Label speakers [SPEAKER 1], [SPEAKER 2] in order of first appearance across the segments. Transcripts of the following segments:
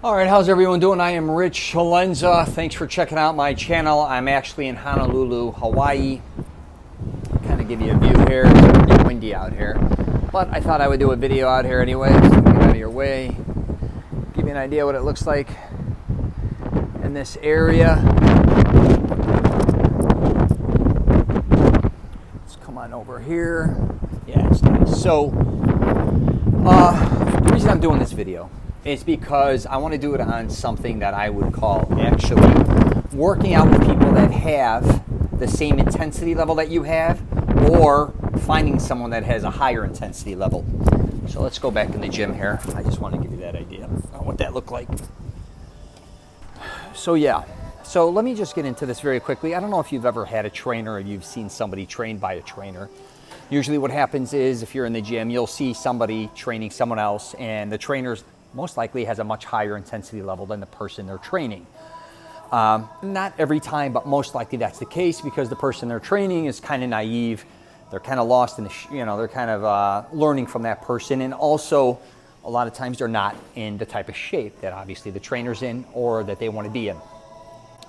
[SPEAKER 1] All right, how's everyone doing? I am Rich Celenza. Thanks for checking out my channel. I'm actually in Honolulu, Hawaii. Kind of give you a view here. It's pretty windy out here, but I thought I would do a video out here anyway. So get out of your way. Give you an idea what it looks like in this area. Let's come on over here. Yeah, it's nice. So the reason I'm doing this video is because I want to do it on something that I would call actually working out with people that have the same intensity level that you have, or finding someone that has a higher intensity level. So let's go back in the gym here. I just want to give you that idea of what that looked like. So yeah, so let me just get into this very quickly. I don't know if you've ever had a trainer or you've seen somebody trained by a trainer. Usually what happens is if you're in the gym, you'll see somebody training someone else, and the trainer's most likely has a much higher intensity level than the person they're training. Not every time, but most likely that's the case because the person they're training is kind of naive. They're kind of lost in the, they're kind of learning from that person. And also, a lot of times they're not in the type of shape that obviously the trainer's in or that they want to be in.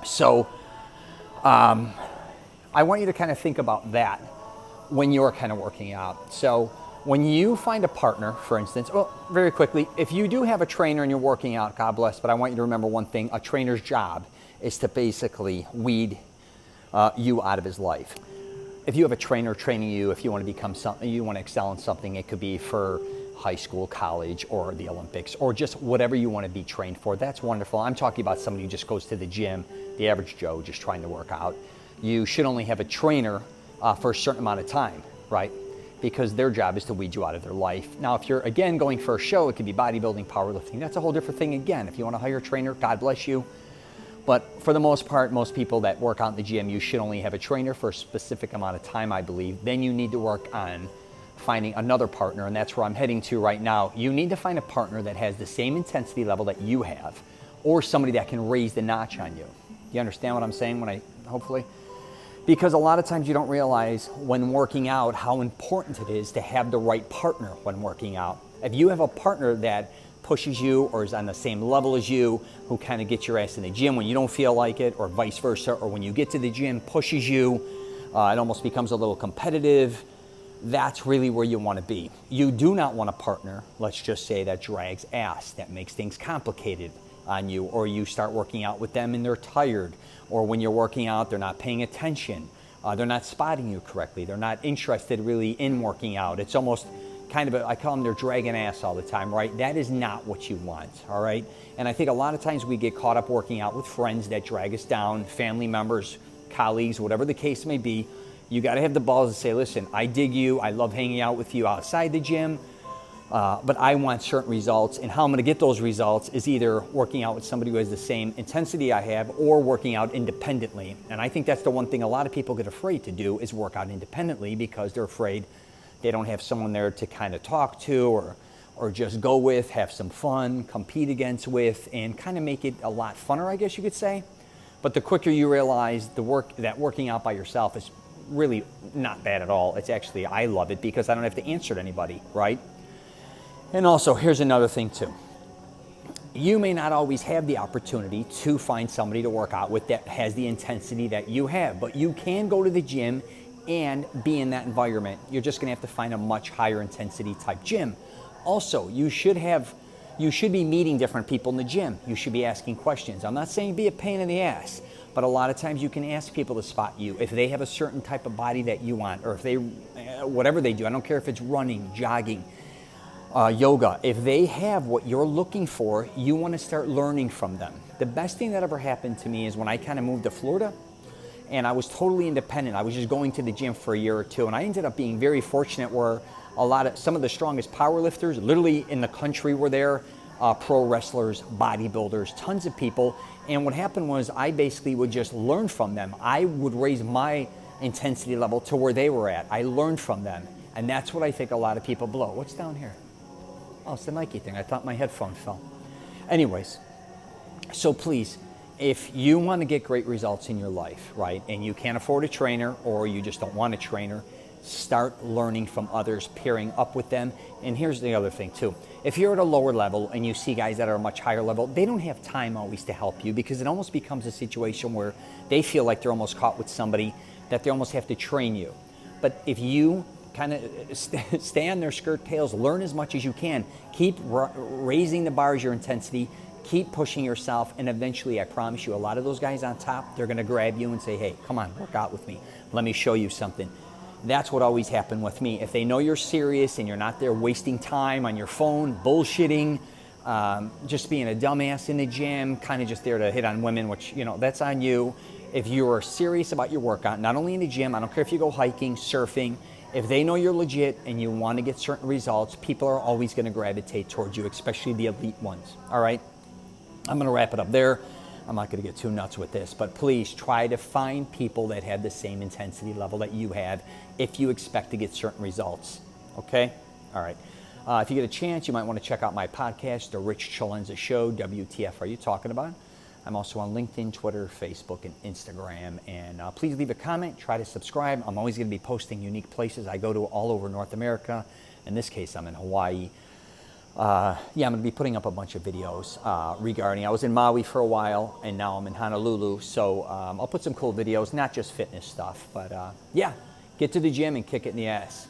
[SPEAKER 1] So I want you to kind of think about that when you're kind of working out. So when you find a partner, for instance, very quickly, if you do have a trainer and you're working out, God bless, but I want you to remember one thing: a trainer's job is to basically weed you out of his life. If you have a trainer training you, if you want to become something, you want to excel in something, it could be for high school, college, or the Olympics, or just whatever you want to be trained for. That's wonderful. I'm talking about somebody who just goes to the gym, the average Joe, just trying to work out. You should only have a trainer for a certain amount of time, right? Because their job is to weed you out of their life. Now, if you're, again, going for a show, it could be bodybuilding, powerlifting. That's a whole different thing again. If you want to hire a trainer, God bless you. But for the most part, most people that work out in the gym, you should only have a trainer for a specific amount of time, I believe. Then you need to work on finding another partner, and that's where I'm heading to right now. You need to find a partner that has the same intensity level that you have, or somebody that can raise the notch on you. Do you understand what I'm saying hopefully? Because a lot of times you don't realize when working out how important it is to have the right partner when working out. If you have a partner that pushes you or is on the same level as you, who kind of gets your ass in the gym when you don't feel like it, or vice versa, or when you get to the gym pushes you, it almost becomes a little competitive, that's really where you want to be. You do not want a partner, let's just say, that drags ass, that makes things complicated on you, or you start working out with them and they're tired, or when you're working out they're not paying attention, they're not spotting you correctly, they're not interested really in working out. It's almost kind of I call them, they're dragging ass all the time, right? That is not what you want, all right? And I think a lot of times we get caught up working out with friends that drag us down, family members, colleagues, whatever the case may be. You got to have the balls to say, listen, I dig you, I love hanging out with you outside the gym, but I want certain results, and how I'm going to get those results is either working out with somebody who has the same intensity I have, or working out independently. And I think that's the one thing a lot of people get afraid to do, is work out independently, because they're afraid they don't have someone there to kind of talk to, or just go with, have some fun, compete against with, and kind of make it a lot funner, I guess you could say. But the quicker you realize that working out by yourself is really not bad at all. It's actually, I love it because I don't have to answer to anybody, right? And also, here's another thing too. You may not always have the opportunity to find somebody to work out with that has the intensity that you have, but you can go to the gym and be in that environment. You're just gonna have to find a much higher intensity type gym. Also, you should be meeting different people in the gym. You should be asking questions. I'm not saying be a pain in the ass, but a lot of times you can ask people to spot you if they have a certain type of body that you want, or if they, whatever they do, I don't care if it's running, jogging, yoga, if they have what you're looking for, you want to start learning from them. The best thing that ever happened to me is when I kind of moved to Florida, and I was totally independent. I was just going to the gym for a year or two, and I ended up being very fortunate where some of the strongest power lifters literally in the country were there, pro wrestlers, bodybuilders, tons of people. And what happened was I basically would just learn from them. I would raise my intensity level to where they were at. I learned from them, and that's what I think a lot of people blow. What's down here? Oh, it's the Nike thing. I thought my headphone fell. Anyways, so please, if you want to get great results in your life, right, and you can't afford a trainer, or you just don't want a trainer, Start learning from others, pairing up with them. And here's the other thing too. If you're at a lower level and you see guys that are a much higher level, they don't have time always to help you, because it almost becomes a situation where they feel like they're almost caught with somebody that they almost have to train you. But if you kind of stay on their skirt tails, learn as much as you can, keep raising the bars, your intensity, keep pushing yourself, and eventually, I promise you, a lot of those guys on top, they're going to grab you and say, hey, come on, work out with me. Let me show you something. That's what always happened with me. If they know you're serious and you're not there wasting time on your phone, bullshitting, just being a dumbass in the gym, kind of just there to hit on women, which, you know, that's on you. If you are serious about your workout, not only in the gym, I don't care if you go hiking, surfing, if they know you're legit and you want to get certain results, people are always going to gravitate towards you, especially the elite ones. All right? I'm going to wrap it up there. I'm not going to get too nuts with this, but please try to find people that have the same intensity level that you have if you expect to get certain results. Okay? All right. If you get a chance, you might want to check out my podcast, The Rich Celenza Show. WTF are you talking about? I'm also on LinkedIn, Twitter, Facebook, and Instagram. And please leave a comment. Try to subscribe. I'm always going to be posting unique places I go to all over North America. In this case, I'm in Hawaii. I'm going to be putting up a bunch of videos regarding, I was in Maui for a while, and now I'm in Honolulu, so I'll put some cool videos, not just fitness stuff, but yeah, get to the gym and kick it in the ass.